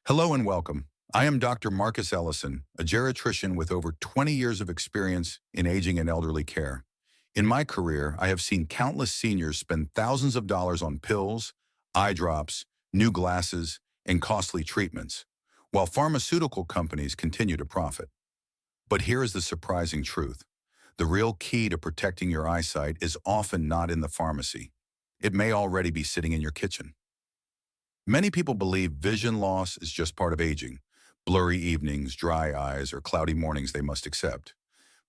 Hello and welcome. I am Dr. Marcus Ellison, a geriatrician with over 20 years of experience in aging and elderly care. In my career, I have seen countless seniors spend thousands of dollars on pills, eye drops, new glasses, and costly treatments, while pharmaceutical companies continue to profit. But here is the surprising truth. The real key to protecting your eyesight is often not in the pharmacy. It may already be sitting in your kitchen. Many people believe vision loss is just part of aging, blurry evenings, dry eyes, or cloudy mornings they must accept.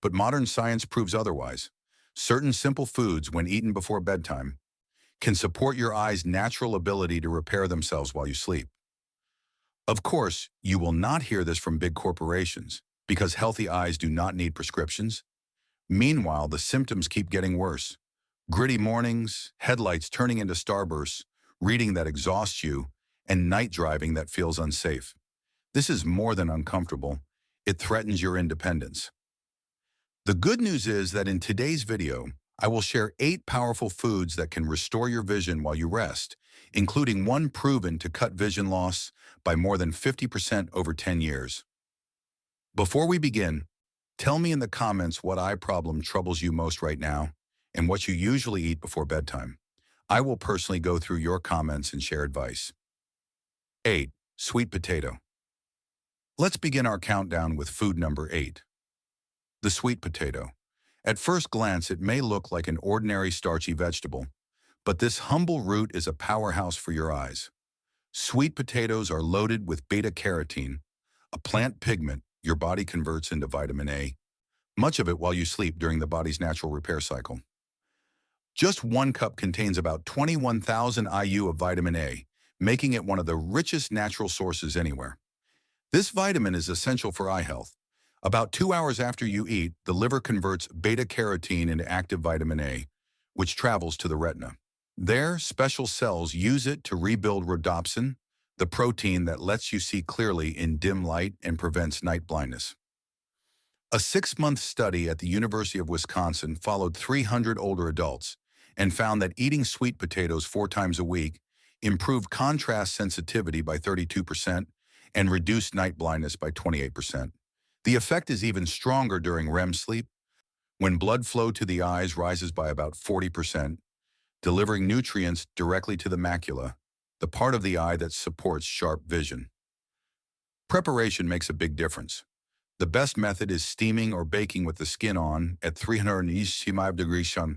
But modern science proves otherwise. Certain simple foods, when eaten before bedtime, can support your eye's natural ability to repair themselves while you sleep. Of course, you will not hear this from big corporations, because healthy eyes do not need prescriptions. Meanwhile, the symptoms keep getting worse. Gritty mornings, headlights turning into starbursts, reading that exhausts you, and night driving that feels unsafe. This is more than uncomfortable. It threatens your independence. The good news is that in today's video, I will share 8 powerful foods that can restore your vision while you rest, including one proven to cut vision loss by more than 50% over 10 years. Before we begin, tell me in the comments what eye problem troubles you most right now and what you usually eat before bedtime. I will personally go through your comments and share advice. 8. Sweet potato. Let's begin our countdown with food number 8. The sweet potato. At first glance, it may look like an ordinary starchy vegetable, but this humble root is a powerhouse for your eyes. Sweet potatoes are loaded with beta-carotene, a plant pigment your body converts into vitamin A, much of it while you sleep during the body's natural repair cycle. Just 1 cup contains about 21,000 IU of vitamin A, making it one of the richest natural sources anywhere. This vitamin is essential for eye health. About 2 hours after you eat, the liver converts beta-carotene into active vitamin A, which travels to the retina. There, special cells use it to rebuild rhodopsin, the protein that lets you see clearly in dim light and prevents night blindness. A 6-month study at the University of Wisconsin followed 300 older adults and found that eating sweet potatoes 4 times a week improved contrast sensitivity by 32% and reduced night blindness by 28%. The effect is even stronger during REM sleep, when blood flow to the eyes rises by about 40%, delivering nutrients directly to the macula, the part of the eye that supports sharp vision. Preparation makes a big difference. The best method is steaming or baking with the skin on at 385 degrees Celsius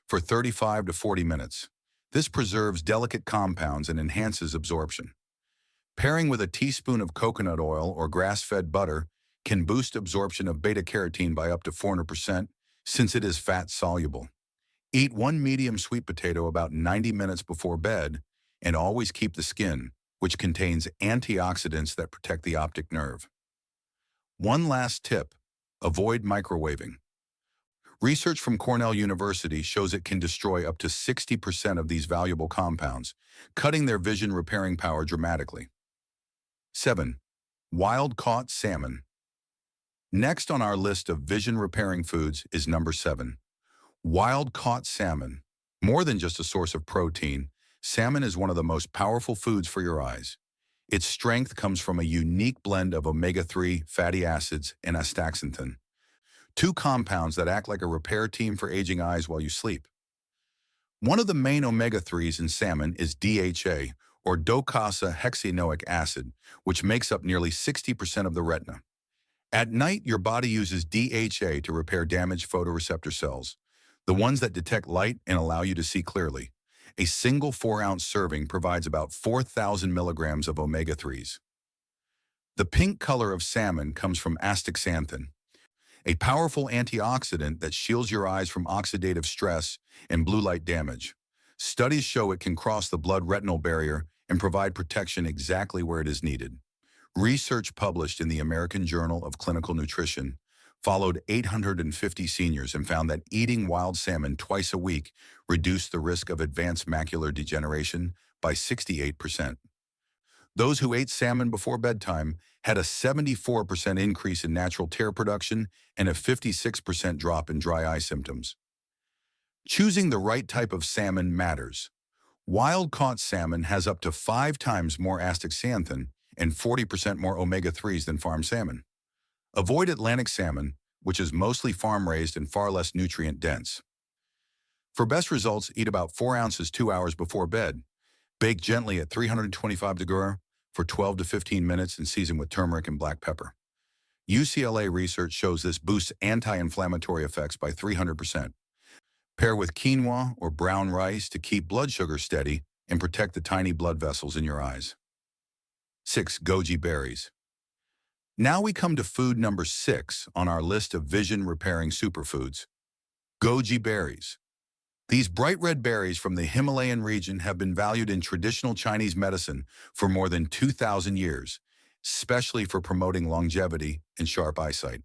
for 35 to 40 minutes. This preserves delicate compounds and enhances absorption. Pairing with a teaspoon of coconut oil or grass-fed butter can boost absorption of beta-carotene by up to 400% since it is fat-soluble. Eat 1 medium sweet potato about 90 minutes before bed and always keep the skin, which contains antioxidants that protect the optic nerve. One last tip: avoid microwaving. Research from Cornell University shows it can destroy up to 60% of these valuable compounds, cutting their vision repairing power dramatically. 7. Wild-caught salmon. Next on our list of vision-repairing foods is number 7. Wild-caught salmon. More than just a source of protein, salmon is one of the most powerful foods for your eyes. Its strength comes from a unique blend of omega-3 fatty acids and astaxanthin, 2 compounds that act like a repair team for aging eyes while you sleep. One of the main omega-3s in salmon is DHA, or docosahexaenoic acid, which makes up nearly 60% of the retina. At night, your body uses DHA to repair damaged photoreceptor cells, the ones that detect light and allow you to see clearly. A single 4-ounce serving provides about 4,000 milligrams of omega-3s. The pink color of salmon comes from astaxanthin, a powerful antioxidant that shields your eyes from oxidative stress and blue light damage. Studies show it can cross the blood-retinal barrier and provide protection exactly where it is needed. Research published in the American Journal of Clinical Nutrition followed 850 seniors and found that eating wild salmon twice a week reduced the risk of advanced macular degeneration by 68%. Those who ate salmon before bedtime had a 74% increase in natural tear production and a 56% drop in dry eye symptoms. Choosing the right type of salmon matters. Wild-caught salmon has up to 5 times more astaxanthin, and 40% more omega-3s than farm salmon. Avoid Atlantic salmon, which is mostly farm-raised and far less nutrient-dense. For best results, eat about 4 ounces 2 hours before bed. Bake gently at 325 degrees for 12 to 15 minutes and season with turmeric and black pepper. UCLA research shows this boosts anti-inflammatory effects by 300%. Pair with quinoa or brown rice to keep blood sugar steady and protect the tiny blood vessels in your eyes. 6. Goji berries. Now we come to food number 6 on our list of vision-repairing superfoods. Goji berries. These bright red berries from the Himalayan region have been valued in traditional Chinese medicine for more than 2,000 years, especially for promoting longevity and sharp eyesight.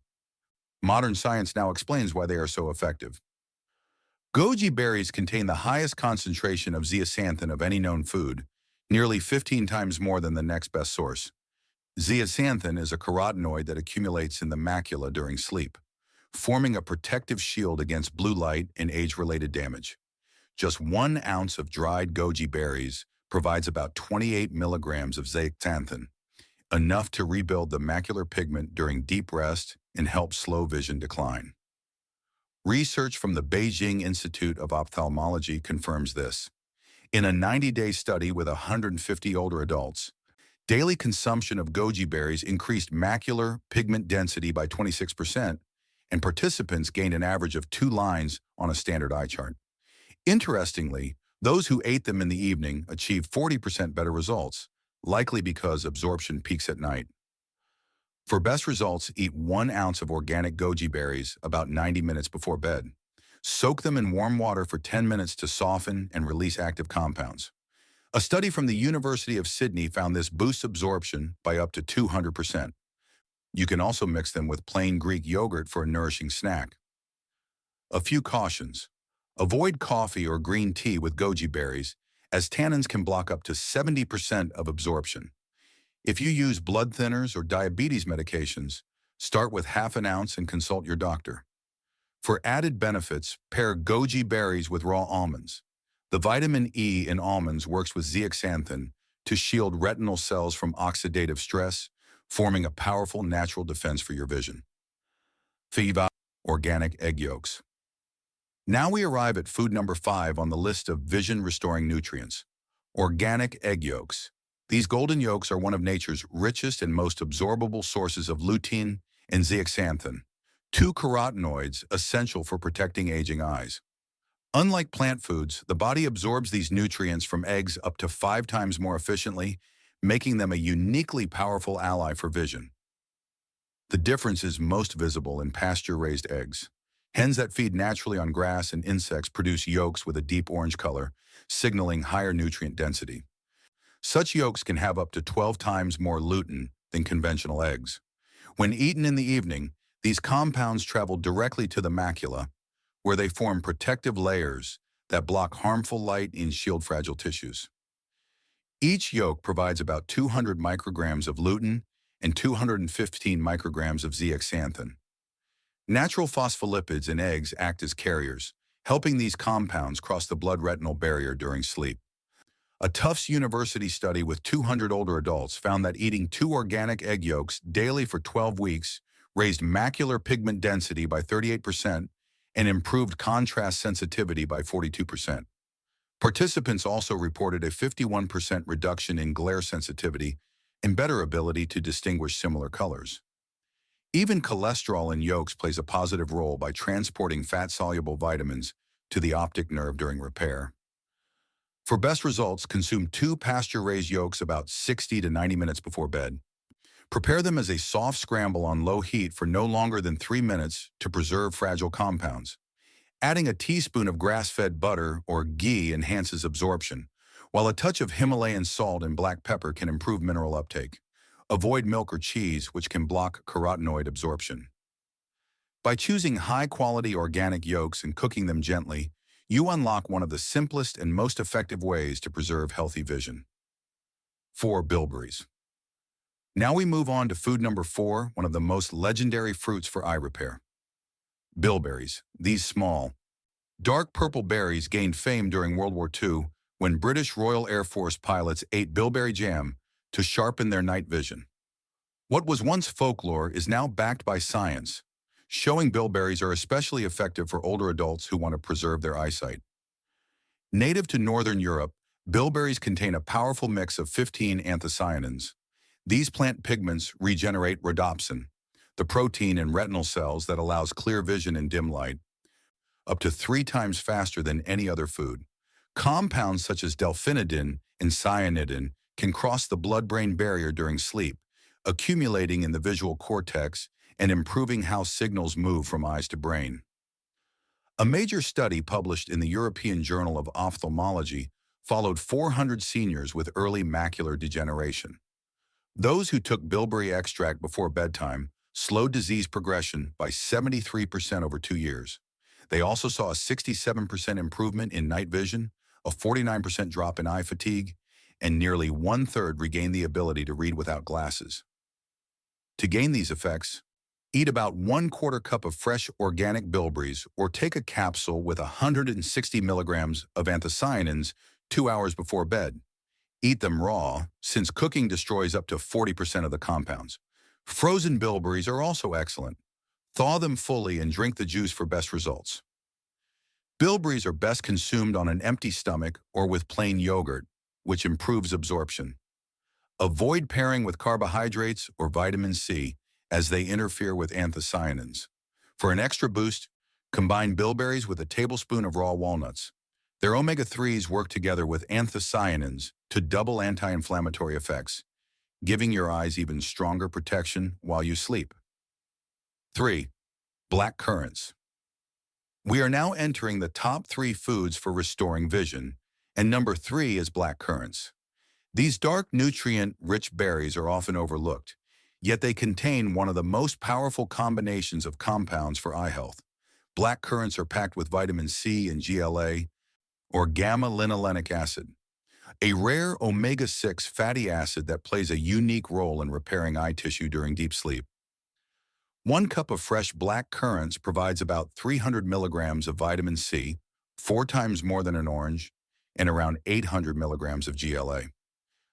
Modern science now explains why they are so effective. Goji berries contain the highest concentration of zeaxanthin of any known food, nearly 15 times more than the next best source. Zeaxanthin is a carotenoid that accumulates in the macula during sleep, forming a protective shield against blue light and age-related damage. Just 1 ounce of dried goji berries provides about 28 milligrams of zeaxanthin, enough to rebuild the macular pigment during deep rest and help slow vision decline. Research from the Beijing Institute of Ophthalmology confirms this. In a 90-day study with 150 older adults, daily consumption of goji berries increased macular pigment density by 26%, and participants gained an average of 2 lines on a standard eye chart. Interestingly, those who ate them in the evening achieved 40% better results, likely because absorption peaks at night. For best results, eat 1 ounce of organic goji berries about 90 minutes before bed. Soak them in warm water for 10 minutes to soften and release active compounds. A study from the University of Sydney found this boosts absorption by up to 200%. You can also mix them with plain Greek yogurt for a nourishing snack. A few cautions. Avoid coffee or green tea with goji berries, as tannins can block up to 70% of absorption. If you use blood thinners or diabetes medications, start with half an ounce and consult your doctor. For added benefits, pair goji berries with raw almonds. The vitamin E in almonds works with zeaxanthin to shield retinal cells from oxidative stress, forming a powerful natural defense for your vision. 5. Organic egg yolks. Now we arrive at food number 5 on the list of vision-restoring nutrients. Organic egg yolks. These golden yolks are one of nature's richest and most absorbable sources of lutein and zeaxanthin, 2 carotenoids essential for protecting aging eyes. Unlike plant foods, the body absorbs these nutrients from eggs up to 5 times more efficiently, making them a uniquely powerful ally for vision. The difference is most visible in pasture-raised eggs. Hens that feed naturally on grass and insects produce yolks with a deep orange color, signaling higher nutrient density. Such yolks can have up to 12 times more lutein than conventional eggs. When eaten in the evening, these compounds travel directly to the macula, where they form protective layers that block harmful light and shield fragile tissues. Each yolk provides about 200 micrograms of lutein and 215 micrograms of zeaxanthin. Natural phospholipids in eggs act as carriers, helping these compounds cross the blood-retinal barrier during sleep. A Tufts University study with 200 older adults found that eating 2 organic egg yolks daily for 12 weeks raised macular pigment density by 38% and improved contrast sensitivity by 42%. Participants also reported a 51% reduction in glare sensitivity and better ability to distinguish similar colors. Even cholesterol in yolks plays a positive role by transporting fat-soluble vitamins to the optic nerve during repair. For best results, consume 2 pasture-raised yolks about 60 to 90 minutes before bed. Prepare them as a soft scramble on low heat for no longer than 3 minutes to preserve fragile compounds. Adding a teaspoon of grass-fed butter or ghee enhances absorption, while a touch of Himalayan salt and black pepper can improve mineral uptake. Avoid milk or cheese, which can block carotenoid absorption. By choosing high-quality organic yolks and cooking them gently, you unlock one of the simplest and most effective ways to preserve healthy vision. 4. Bilberries. Now we move on to food number 4, one of the most legendary fruits for eye repair. Bilberries. These small, dark purple berries gained fame during World War II when British Royal Air Force pilots ate bilberry jam to sharpen their night vision. What was once folklore is now backed by science, showing bilberries are especially effective for older adults who want to preserve their eyesight. Native to Northern Europe, bilberries contain a powerful mix of 15 anthocyanins. These plant pigments regenerate rhodopsin, the protein in retinal cells that allows clear vision in dim light, up to 3 times faster than any other food. Compounds such as delphinidin and cyanidin can cross the blood-brain barrier during sleep, accumulating in the visual cortex and improving how signals move from eyes to brain. A major study published in the European Journal of Ophthalmology followed 400 seniors with early macular degeneration. Those who took bilberry extract before bedtime slowed disease progression by 73% over 2 years. They also saw a 67% improvement in night vision, a 49% drop in eye fatigue, and nearly 1/3 regained the ability to read without glasses. To gain these effects, eat about 1/4 cup of fresh organic bilberries or take a capsule with 160 milligrams of anthocyanins 2 hours before bed. Eat them raw, since cooking destroys up to 40% of the compounds. Frozen bilberries are also excellent. Thaw them fully and drink the juice for best results. Bilberries are best consumed on an empty stomach or with plain yogurt, which improves absorption. Avoid pairing with carbohydrates or vitamin C, as they interfere with anthocyanins. For an extra boost, combine bilberries with a tablespoon of raw walnuts. Their omega-3s work together with anthocyanins to double anti-inflammatory effects, giving your eyes even stronger protection while you sleep. 3. Black currants. We are now entering the top 3 foods for restoring vision, and number 3 is black currants. These dark, nutrient-rich berries are often overlooked, yet they contain one of the most powerful combinations of compounds for eye health. Black currants are packed with vitamin C and GLA, or gamma-linolenic acid, a rare omega-6 fatty acid that plays a unique role in repairing eye tissue during deep sleep. 1 cup of fresh black currants provides about 300 milligrams of vitamin C, 4 times more than an orange, and around 800 milligrams of GLA.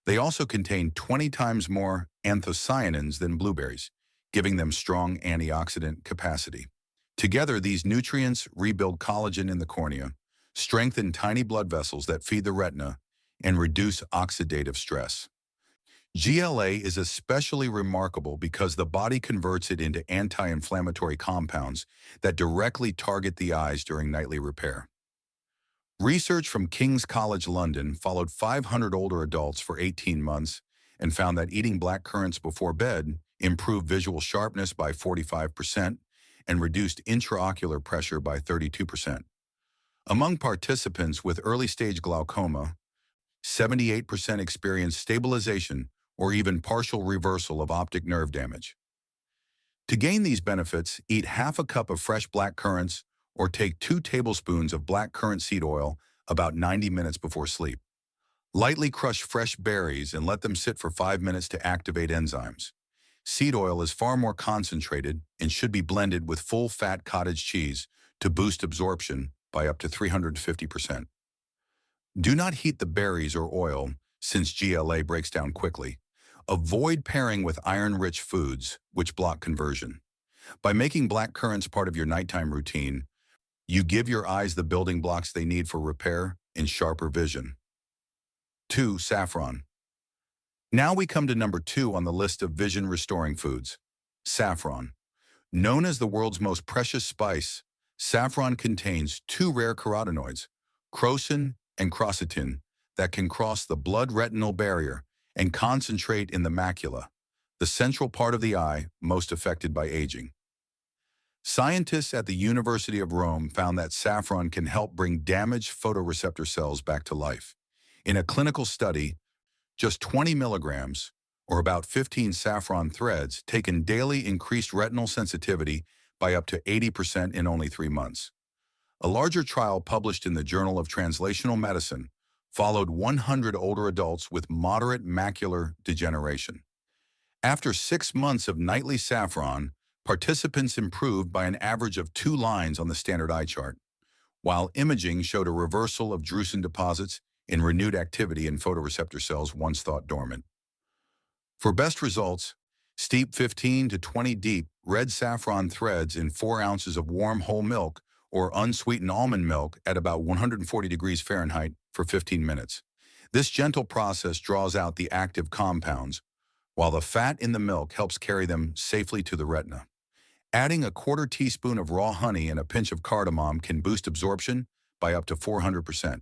They also contain 20 times more anthocyanins than blueberries, giving them strong antioxidant capacity. Together, these nutrients rebuild collagen in the cornea, strengthen tiny blood vessels that feed the retina, and reduce oxidative stress. GLA is especially remarkable because the body converts it into anti-inflammatory compounds that directly target the eyes during nightly repair. Research from King's College London followed 500 older adults for 18 months and found that eating black currants before bed improved visual sharpness by 45% and reduced intraocular pressure by 32%. Among participants with early-stage glaucoma, 78% experienced stabilization or even partial reversal of optic nerve damage. To gain these benefits, eat half a cup of fresh black currants or take 2 tablespoons of black currant seed oil about 90 minutes before sleep. Lightly crush fresh berries and let them sit for 5 minutes to activate enzymes. Seed oil is far more concentrated and should be blended with full-fat cottage cheese to boost absorption by up to 350%. Do not heat the berries or oil, since GLA breaks down quickly. Avoid pairing with iron-rich foods, which block conversion. By making black currants part of your nighttime routine, you give your eyes the building blocks they need for repair and sharper vision. 2. Saffron. Now we come to number 2 on the list of vision-restoring foods. Saffron. Known as the world's most precious spice, saffron contains 2 rare carotenoids, crocin and quercetin, that can cross the blood-retinal barrier and concentrate in the macula, the central part of the eye most affected by aging. Scientists at the University of Rome found that saffron can help bring damaged photoreceptor cells back to life. In a clinical study, just 20 milligrams, or about 15 saffron threads, taken daily increased retinal sensitivity by up to 80% in only 3 months. A larger trial published in the Journal of Translational Medicine followed 100 older adults with moderate macular degeneration. After 6 months of nightly saffron, participants improved by an average of 2 lines on the standard eye chart, while imaging showed a reversal of drusen deposits and renewed activity in photoreceptor cells once thought dormant. For best results, steep 15 to 20 deep red saffron threads in 4 ounces of warm whole milk or unsweetened almond milk at about 140 degrees Fahrenheit for 15 minutes. This gentle process draws out the active compounds, while the fat in the milk helps carry them safely to the retina. Adding a quarter teaspoon of raw honey and a pinch of cardamom can boost absorption by up to 400%.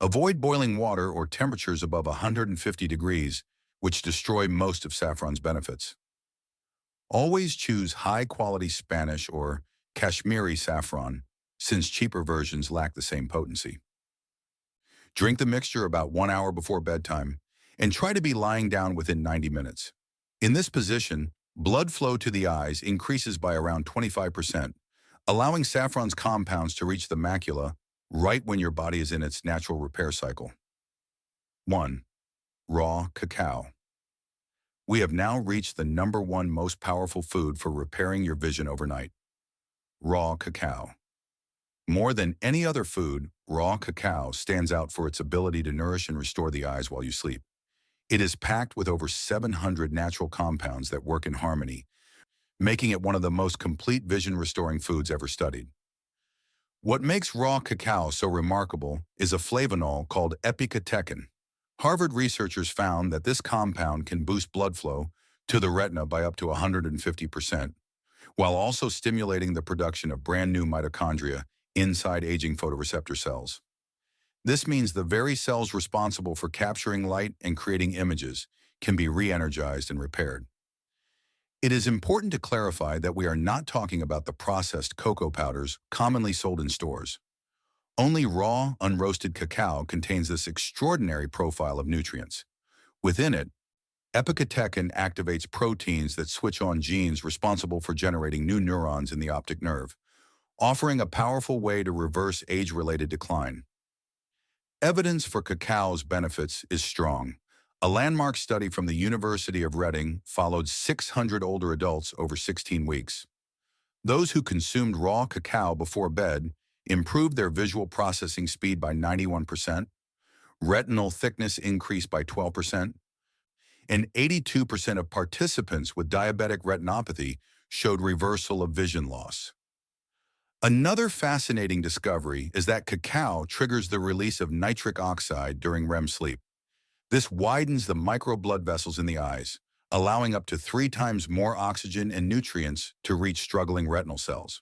Avoid boiling water or temperatures above 150 degrees, which destroy most of saffron's benefits. Always choose high-quality Spanish or Kashmiri saffron, since cheaper versions lack the same potency. Drink the mixture about 1 hour before bedtime, and try to be lying down within 90 minutes. In this position, blood flow to the eyes increases by around 25%, allowing saffron's compounds to reach the macula right when your body is in its natural repair cycle. 1. Raw cacao. We have now reached the #1 most powerful food for repairing your vision overnight. Raw cacao. More than any other food, raw cacao stands out for its ability to nourish and restore the eyes while you sleep. It is packed with over 700 natural compounds that work in harmony, making it one of the most complete vision-restoring foods ever studied. What makes raw cacao so remarkable is a flavonol called epicatechin. Harvard researchers found that this compound can boost blood flow to the retina by up to 150%, while also stimulating the production of brand new mitochondria inside aging photoreceptor cells. This means the very cells responsible for capturing light and creating images can be re-energized and repaired. It is important to clarify that we are not talking about the processed cocoa powders commonly sold in stores. Only raw, unroasted cacao contains this extraordinary profile of nutrients. Within it, epicatechin activates proteins that switch on genes responsible for generating new neurons in the optic nerve, offering a powerful way to reverse age-related decline. Evidence for cacao's benefits is strong. A landmark study from the University of Reading followed 600 older adults over 16 weeks. Those who consumed raw cacao before bed improved their visual processing speed by 91%, retinal thickness increased by 12%, and 82% of participants with diabetic retinopathy showed reversal of vision loss. Another fascinating discovery is that cacao triggers the release of nitric oxide during REM sleep. This widens the micro blood vessels in the eyes, allowing up to 3 times more oxygen and nutrients to reach struggling retinal cells.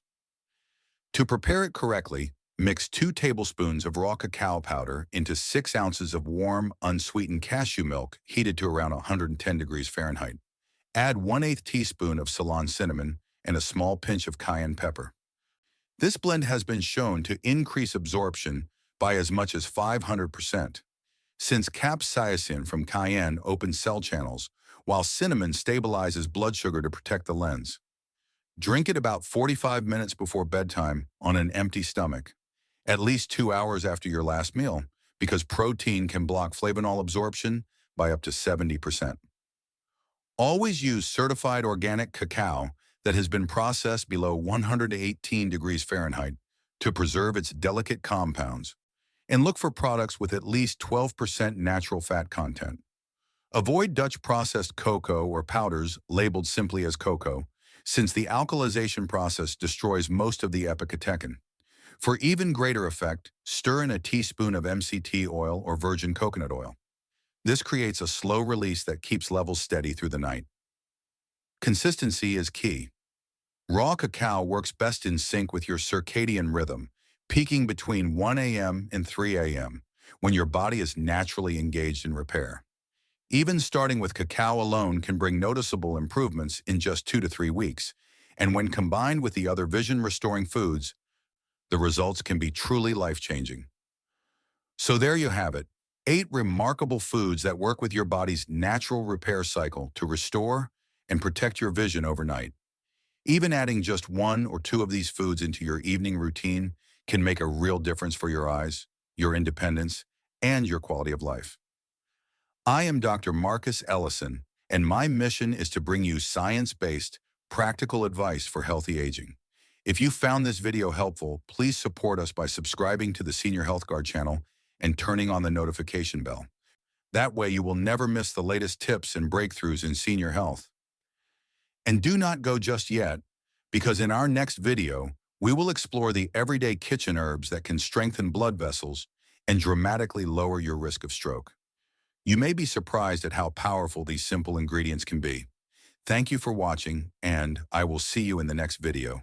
To prepare it correctly, mix 2 tablespoons of raw cacao powder into 6 ounces of warm, unsweetened cashew milk heated to around 110 degrees Fahrenheit. Add 1/8 teaspoon of Ceylon cinnamon and a small pinch of cayenne pepper. This blend has been shown to increase absorption by as much as 500%, since capsaicin from cayenne opens cell channels, while cinnamon stabilizes blood sugar to protect the lens. Drink it about 45 minutes before bedtime on an empty stomach, at least 2 hours after your last meal, because protein can block flavonol absorption by up to 70%. Always use certified organic cacao that has been processed below 118 degrees Fahrenheit to preserve its delicate compounds, and look for products with at least 12% natural fat content. Avoid Dutch processed cocoa or powders labeled simply as cocoa, since the alkalization process destroys most of the epicatechin. For even greater effect, stir in a teaspoon of MCT oil or virgin coconut oil. This creates a slow release that keeps levels steady through the night. Consistency is key. Raw cacao works best in sync with your circadian rhythm, peaking between 1 a.m. and 3 a.m., when your body is naturally engaged in repair. Even starting with cacao alone can bring noticeable improvements in just 2 to 3 weeks, and when combined with the other vision-restoring foods, the results can be truly life-changing. So there you have it, 8 remarkable foods that work with your body's natural repair cycle to restore and protect your vision overnight. Even adding just 1 or 2 of these foods into your evening routine can make a real difference for your eyes, your independence, and your quality of life. I am Dr. Marcus Ellison, and my mission is to bring you science-based, practical advice for healthy aging. If you found this video helpful, please support us by subscribing to the Senior Health Guard channel and turning on the notification bell. That way you will never miss the latest tips and breakthroughs in senior health. And do not go just yet, because in our next video, we will explore the everyday kitchen herbs that can strengthen blood vessels and dramatically lower your risk of stroke. You may be surprised at how powerful these simple ingredients can be. Thank you for watching, and I will see you in the next video.